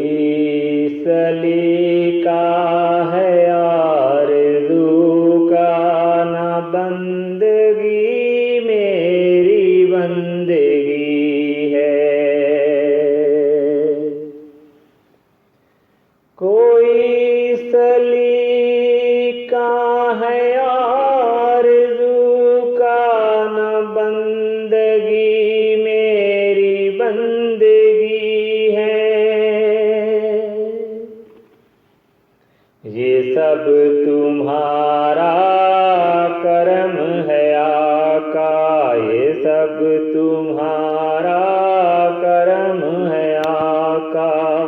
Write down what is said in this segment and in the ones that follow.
کوئی سلیقہ ہے آرزو کا نہ بندگی میری بندگی ہے، کوئی سلیقہ ہے آرزو کا نہ بندگی میری بندگی ہے، یہ سب تمہارا کرم ہے آقا، یہ سب تمہارا کرم ہے آقا،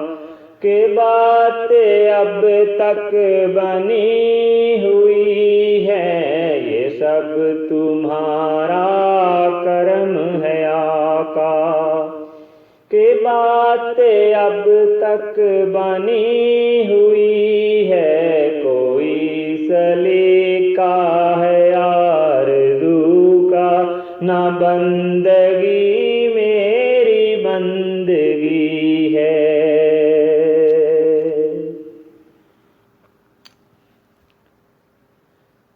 کہ باتیں اب تک بنی ہوئی ہے، یہ سب تمہارا کرم ہے آقا، کہ باتیں اب تک بنی ہوئی ہے، کوئی سلیقہ ہے آرزو کا نہ بندگی میری بندگی ہے۔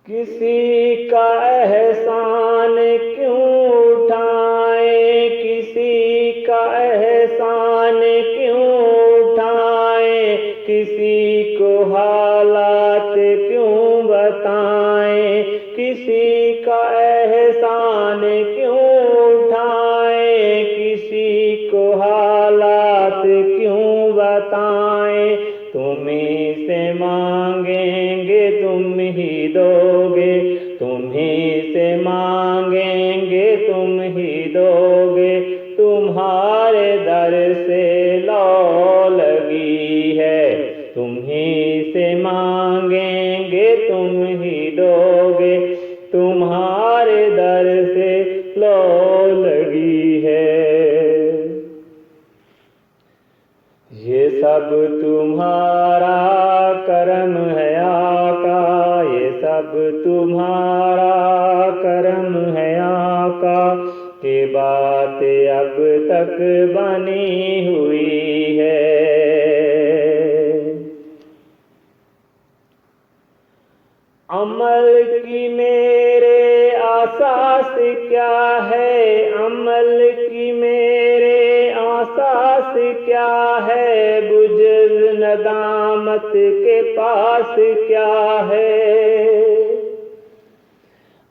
کسی کا احسان کیوں اٹھائیں، کسی کا احسان کیوں اٹھائیں، کسی کو حالات کیوں بتائیں، کسی کا احسان کیوں اٹھائیں، کسی کو حالات کیوں بتائیں، تمہیں سے مانگیں گے تم ہی دو گے، تمہیں سے مانگیں گے تم ہی دو گے، تمہارے در سے لو لگی ہے، تمہیں سے مانگیں گے تم ہی دو گے، تمہارے در سے لو لگی ہے، یہ سب تمہارا کرم ہے آقا، یہ سب تمہارا کرم ہے آقا، کہ باتیں اب تک بنی ہوئی ہے، عمل کی میرے اساس کیا ہے، عمل کی میرے اساس کیا ہے، بجز ندامت کے پاس کیا ہے،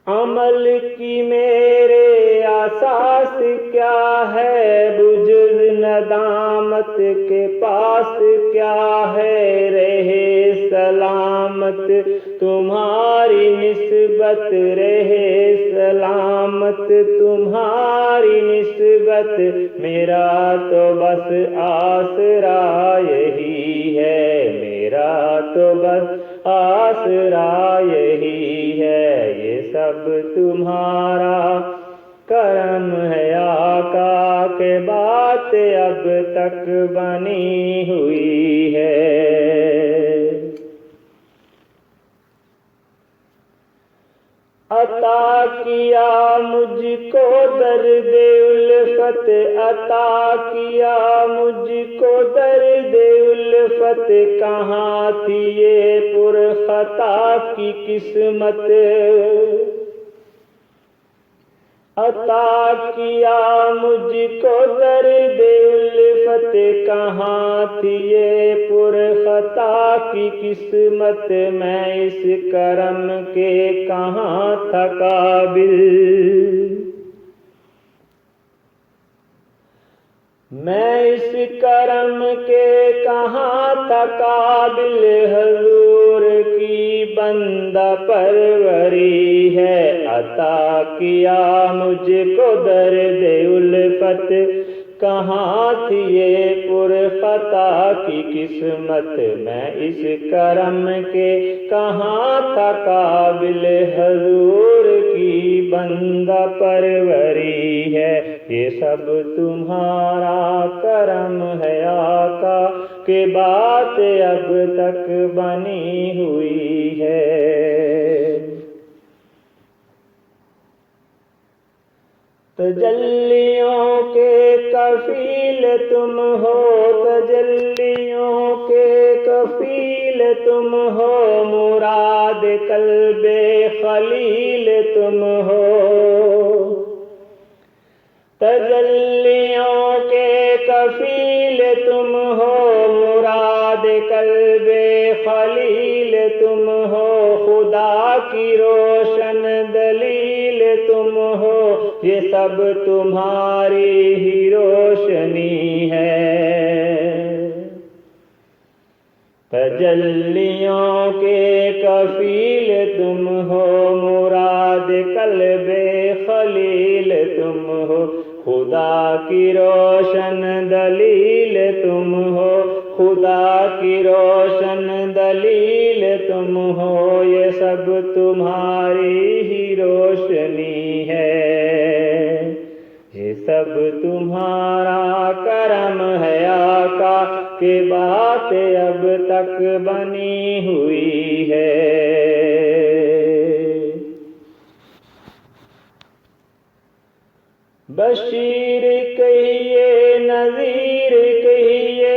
عمل کی میرے اساس کیا ہے، بجز ندامت کے پاس کیا ہے، رہے سلامت تمہاری نسبت، رہے سلامت تمہاری نسبت، میرا تو بس آسرا یہی ہے، میرا تو بس آسرا یہی ہے، یہ سب تمہارا کرم ہے آقا، کہ بات اب تک بنی ہوئی ہے، عطا کیا مجھ کو درد الفت، عطا کیا مجھ کو درد الفت، کہاں تھی یہ پرخطا کی قسمت، عطا کیا مجھ کو درد الفت، کہاں تھی یہ پرخطا کی قسمت، میں اس کرم کے کہاں تھا قابل، میں اس کرم کے کہاں تھا قابل، حضور کی بندہ پروری ہے، عطا کیا مجھ کو درد الفت، کہاں تھی یہ پرخطا کی قسمت، میں اس کرم کے کہاں تھا قابل، حضور کی بندہ پروری ہے، یہ سب تمہارا کرم ہے آقا، کہ بات اب تک بنی ہوئی ہے، تجلیوں کے کفیل تم ہو، تجلیوں कफील तुम हो, मुराद कल्बे खलील तुम हो। तजल्लियों के कफील तुम हो, मुराद कल्बे खलील तुम हो। खुदा की रोशन दलील तुम हो, ये सब तुम्हारी ही रोशनी है। तजल्लियों के कफील तुम हो, मुराद कल्बे खलील तुम हो। खुदा की रोशन दलील तुम हो, खुदा की रोशन दलील तुम हो। ये सब तुम्हारी ही रोशनी है, ये सब तुम्हारा करम है आका, कि बात अब तक बनी हुई है। बशीर कहिए नज़ीर कहिए,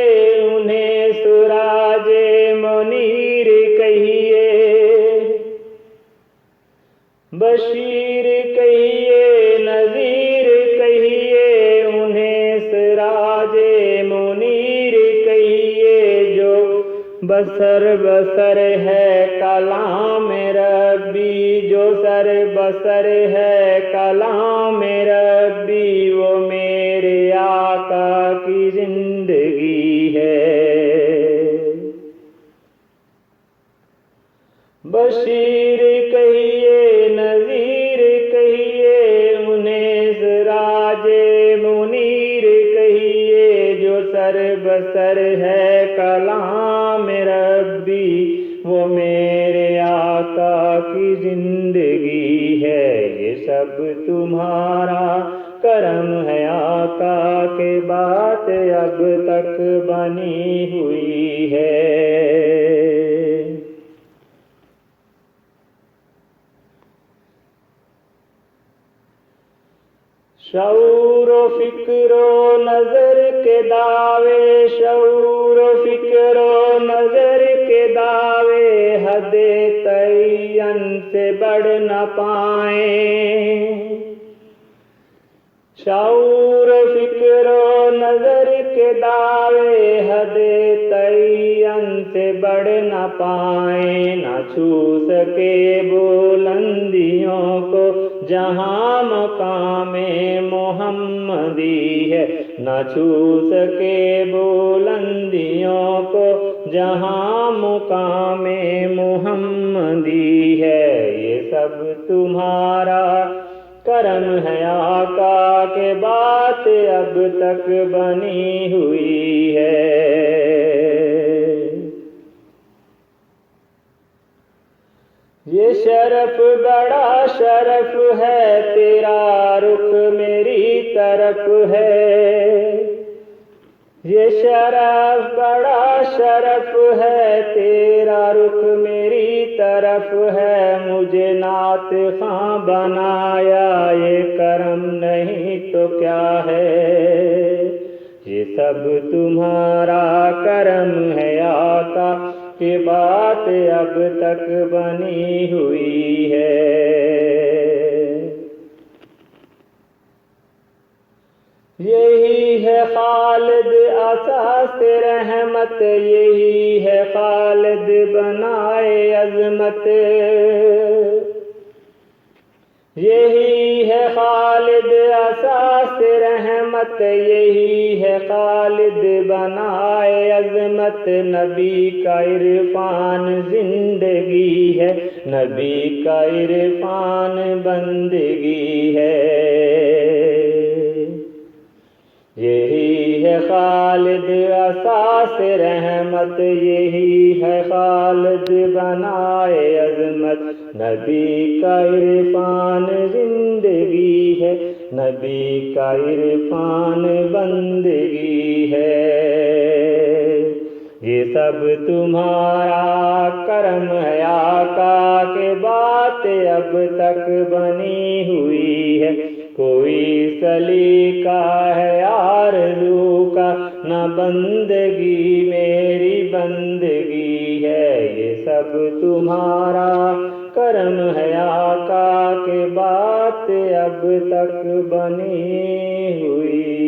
उन्हें सुराजे मुनीर कहिए। बशीर कहिए नज़ीर कहिए, उन्हें सिराजे मुनीर कहिए। जो बसर बसर है कलाम रब्बी, जो सर बसर है कलाम रब्बी, वो मेरे आका की जिंदगी है। बशीर कहिए नज़ीर कहिए, उन्हें सिराजे मुनीर कहिए। जो सर बसर है कलाम रब्बी, वो मेरे आका की जिंदगी है। ये सब तुम्हारा करम है आका, के बात अब तक बनी हुई है। शऊरो फिक्रो नजर के दावे, शऊरो फिक्रो नजर के दावे, हदे तय्यन से बढ़ न पाए। शऊर फिक्रो नजर के दावे, हदे तय्यन से बढ़ न पाए। न छू सके बुलंदियों को जहाँ मकामे मोहम्मदी है। न छू सके बुलंदियों को जहाँ मुकामे मोहम्मदी है। ये सब तुम्हारा करम है आका, के बात अब तक बनी हुई है। ये शरफ बड़ा शरफ है, तेरा रुख मेरी तरफ है। ये शरफ बड़ा शरफ है, तेरा रुख मेरी तरफ है। मुझे नात खां बनाया, ये करम नहीं तो क्या है। ये सब तुम्हारा करम है आका, कि बात अब तक बनी हुई है। यही है खालिद असास रहमत, यही है खालिद बनाए अजमत। यही है खालिद असास रहमत, यही है खालिद बनाए अजमत। नबी का इरफान जिंदगी है, नबी का इरफान बंदगी है। यही है खालिद असास रहमत, यही है खालिद बनाए अजमत। नबी का इरफान जिंदगी है, नबी का इरफान बंदगी है। ये सब तुम्हारा करम है आका, के बात अब तक बनी हुई है। कोई सलीका है आरज़ू का, न बंदगी मेरी बंदगी سب تمہارا کرم ہے آقا کہ بات اب تک بنی ہوئی